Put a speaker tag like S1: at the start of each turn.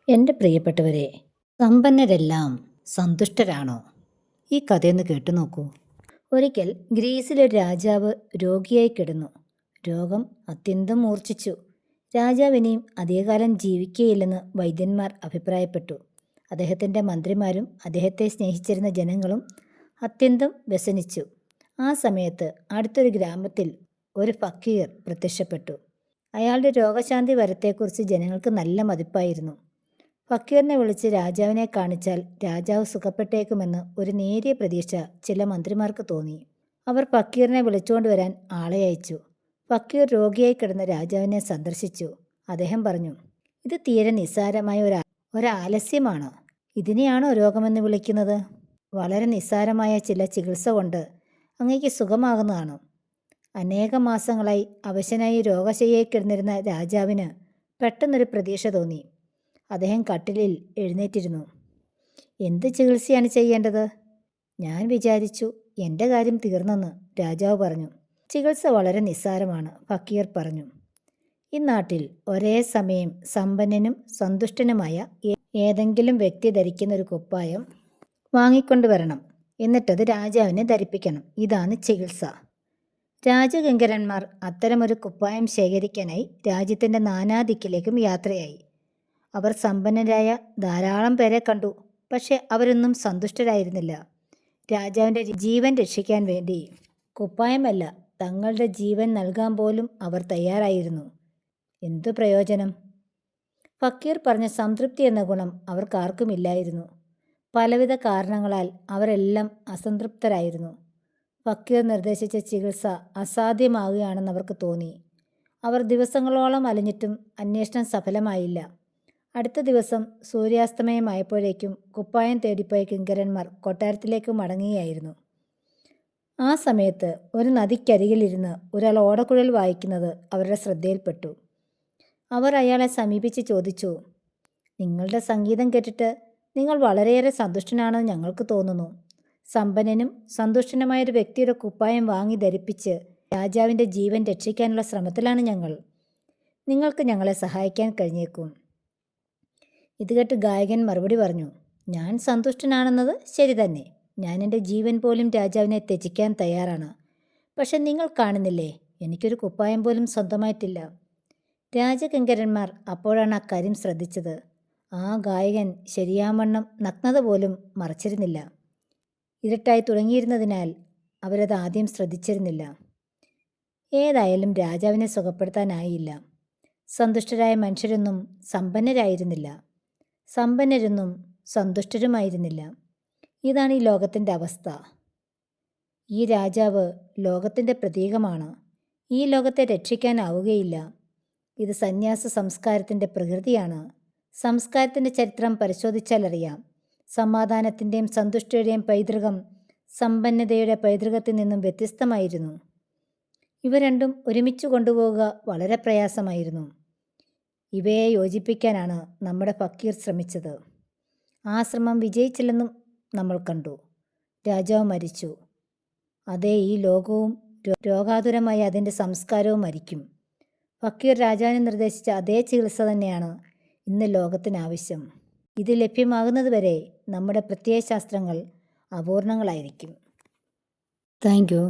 S1: എൻ്റെ പ്രിയപ്പെട്ടവരെ, സമ്പന്നരെല്ലാം സന്തുഷ്ടരാണോ? ഈ കഥയൊന്ന് കേട്ടു നോക്കൂ. ഒരിക്കൽ ഗ്രീസിലൊരു രാജാവ് രോഗിയായി കിടന്നു. രോഗം അത്യന്തം മൂർച്ഛിച്ചു. രാജാവ് ഇനിയും അധികകാലം ജീവിക്കുകയില്ലെന്ന് വൈദ്യന്മാർ അഭിപ്രായപ്പെട്ടു. അദ്ദേഹത്തിൻ്റെ മന്ത്രിമാരും അദ്ദേഹത്തെ സ്നേഹിച്ചിരുന്ന ജനങ്ങളും അത്യന്തം വ്യസനിച്ചു. ആ സമയത്ത് അടുത്തൊരു ഗ്രാമത്തിൽ ഒരു ഫക്കീർ പ്രത്യക്ഷപ്പെട്ടു. അയാളുടെ രോഗശാന്തി വരത്തെക്കുറിച്ച് ജനങ്ങൾക്ക് നല്ല മതിപ്പായിരുന്നു. ഫക്കീറിനെ വിളിച്ച് രാജാവിനെ കാണിച്ചാൽ രാജാവ് സുഖപ്പെട്ടേക്കുമെന്ന് ഒരു നേരിയ പ്രതീക്ഷ ചില മന്ത്രിമാർക്ക് തോന്നി. അവർ ഫക്കീറിനെ വിളിച്ചുകൊണ്ടുവരാൻ ആളെ അയച്ചു. ഫക്കീർ രോഗിയായി കിടന്ന രാജാവിനെ സന്ദർശിച്ചു. അദ്ദേഹം പറഞ്ഞു, ഇത് തീരെ നിസ്സാരമായ ഒരാലസ്യമാണ്. ഇതിനെയാണോ രോഗമെന്ന് വിളിക്കുന്നത്? വളരെ നിസ്സാരമായ ചില ചികിത്സ കൊണ്ട് അങ്ങേക്ക് സുഖമാകുന്നതാണ്. അനേകം മാസങ്ങളായി അവശനായി രോഗശയ്യയിൽ കിടന്നിരുന്ന രാജാവിന് പെട്ടെന്നൊരു പ്രതീക്ഷ തോന്നി. അദ്ദേഹം കട്ടിലിൽ എഴുന്നേറ്റിരുന്നു. എന്ത് ചികിത്സയാണ് ചെയ്യേണ്ടത്? ഞാൻ വിചാരിച്ചു എൻ്റെ കാര്യം തീർന്നെന്ന് രാജാവ് പറഞ്ഞു. ചികിത്സ വളരെ നിസ്സാരമാണ്, ഫക്കീർ പറഞ്ഞു. ഇന്നാട്ടിൽ ഒരേ സമയം സമ്പന്നനും സന്തുഷ്ടനുമായ ഏതെങ്കിലും വ്യക്തി ധരിക്കുന്ന ഒരു കുപ്പായം വാങ്ങിക്കൊണ്ടുവരണം. എന്നിട്ടത് രാജാവിനെ ധരിപ്പിക്കണം. ഇതാണ് ചികിത്സ. രാജകിങ്കരന്മാർ അത്തരമൊരു കുപ്പായം ശേഖരിക്കാനായി രാജ്യത്തിൻ്റെ നാനാദിക്കിലേക്കും യാത്രയായി. അവർ സമ്പന്നരായ ധാരാളം പേരെ കണ്ടു. പക്ഷെ അവരൊന്നും സന്തുഷ്ടരായിരുന്നില്ല. രാജാവിൻ്റെ ജീവൻ രക്ഷിക്കാൻ വേണ്ടി കുപ്പായമല്ല, തങ്ങളുടെ ജീവൻ നൽകാൻ പോലും അവർ തയ്യാറായിരുന്നു. എന്തു പ്രയോജനം? ഫക്കീർ പറഞ്ഞ സംതൃപ്തി എന്ന ഗുണം അവർക്കാർക്കുമില്ലായിരുന്നു. പലവിധ കാരണങ്ങളാൽ അവരെല്ലാം അസംതൃപ്തരായിരുന്നു. ഫക്കീർ നിർദ്ദേശിച്ച ചികിത്സ അസാധ്യമാവുകയാണെന്ന് അവർക്ക് തോന്നി. അവർ ദിവസങ്ങളോളം അലഞ്ഞിട്ടും അന്വേഷണം സഫലമായില്ല. അടുത്ത ദിവസം സൂര്യാസ്തമയമായപ്പോഴേക്കും കുപ്പായം തേടിപ്പോയ കിങ്കരന്മാർ കൊട്ടാരത്തിലേക്ക് മടങ്ങുകയായിരുന്നു. ആ സമയത്ത് ഒരു നദിക്കരികിലിരുന്ന് ഒരാൾ ഓടക്കുഴൽ വായിക്കുന്നത് അവരുടെ ശ്രദ്ധയിൽപ്പെട്ടു. അവർ അയാളെ സമീപിച്ച് ചോദിച്ചു, നിങ്ങളുടെ സംഗീതം കേട്ടിട്ട് നിങ്ങൾ വളരെയേറെ സന്തുഷ്ടനാണെന്ന് ഞങ്ങൾക്ക് തോന്നുന്നു. സമ്പന്നനും സന്തുഷ്ടനുമായൊരു വ്യക്തിയുടെ കുപ്പായം വാങ്ങി ധരിപ്പിച്ച് രാജാവിൻ്റെ ജീവൻ രക്ഷിക്കാനുള്ള ശ്രമത്തിലാണ് ഞങ്ങൾ. നിങ്ങൾക്ക് ഞങ്ങളെ സഹായിക്കാൻ കഴിഞ്ഞേക്കും. ഇത് കേട്ട് ഗായകൻ മറുപടി പറഞ്ഞു, ഞാൻ സന്തുഷ്ടനാണെന്നത് ശരി തന്നെ. ഞാൻ എൻ്റെ ജീവൻ പോലും രാജാവിനെ ത്യജിക്കാൻ തയ്യാറാണ്. പക്ഷെ നിങ്ങൾ കാണുന്നില്ലേ, എനിക്കൊരു കുപ്പായം പോലും സ്വന്തമായിട്ടില്ല. രാജകിങ്കരന്മാർ അപ്പോഴാണ് ആ കാര്യം ശ്രദ്ധിച്ചത്. ആ ഗായകൻ ശരിയാവണ്ണം നഗ്നത പോലും മറച്ചിരുന്നില്ല. ഇരുട്ടായി തുടങ്ങിയിരുന്നതിനാൽ അവരത് ആദ്യം ശ്രദ്ധിച്ചിരുന്നില്ല. ഏതായാലും രാജാവിനെ സുഖപ്പെടുത്താനായില്ല. സന്തുഷ്ടരായ മനുഷ്യരൊന്നും സമ്പന്നരായിരുന്നില്ല, സമ്പന്നരൊന്നും സന്തുഷ്ടരുമായിരുന്നില്ല. ഇതാണ് ഈ ലോകത്തിൻ്റെ അവസ്ഥ. ഈ രാജാവ് ലോകത്തിൻ്റെ പ്രതീകമാണ്. ഈ ലോകത്തെ രക്ഷിക്കാനാവുകയില്ല. ഇത് സന്യാസ സംസ്കാരത്തിൻ്റെ പ്രകൃതിയാണ്. സംസ്കാരത്തിൻ്റെ ചരിത്രം പരിശോധിച്ചാൽ അറിയാം. സമാധാനത്തിൻ്റെയും സന്തുഷ്ടിയുടെയും പൈതൃകം സമ്പന്നതയുടെ പൈതൃകത്തിൽ നിന്നും വ്യത്യസ്തമായിരുന്നു. ഇവ രണ്ടും ഒരുമിച്ച് കൊണ്ടുപോവുക വളരെ പ്രയാസമായിരുന്നു. ഇവയെ യോജിപ്പിക്കാനാണ് നമ്മുടെ ഫക്കീർ ശ്രമിച്ചത്. ആ ശ്രമം വിജയിച്ചില്ലെന്നും നമ്മൾ കണ്ടു. രാജാവ് മരിച്ചു. അതേ, ഈ ലോകവും രോഗാതുരമായ അതിൻ്റെ സംസ്കാരവും മരിക്കും. ഫക്കീർ രാജാവിനെ നിർദ്ദേശിച്ച അതേ ചികിത്സ തന്നെയാണ് ഇന്ന് ലോകത്തിനാവശ്യം. ഇത് ലഭ്യമാകുന്നതുവരെ നമ്മുടെ പ്രത്യയശാസ്ത്രങ്ങൾ അപൂർണങ്ങളായിരിക്കും. Thank you.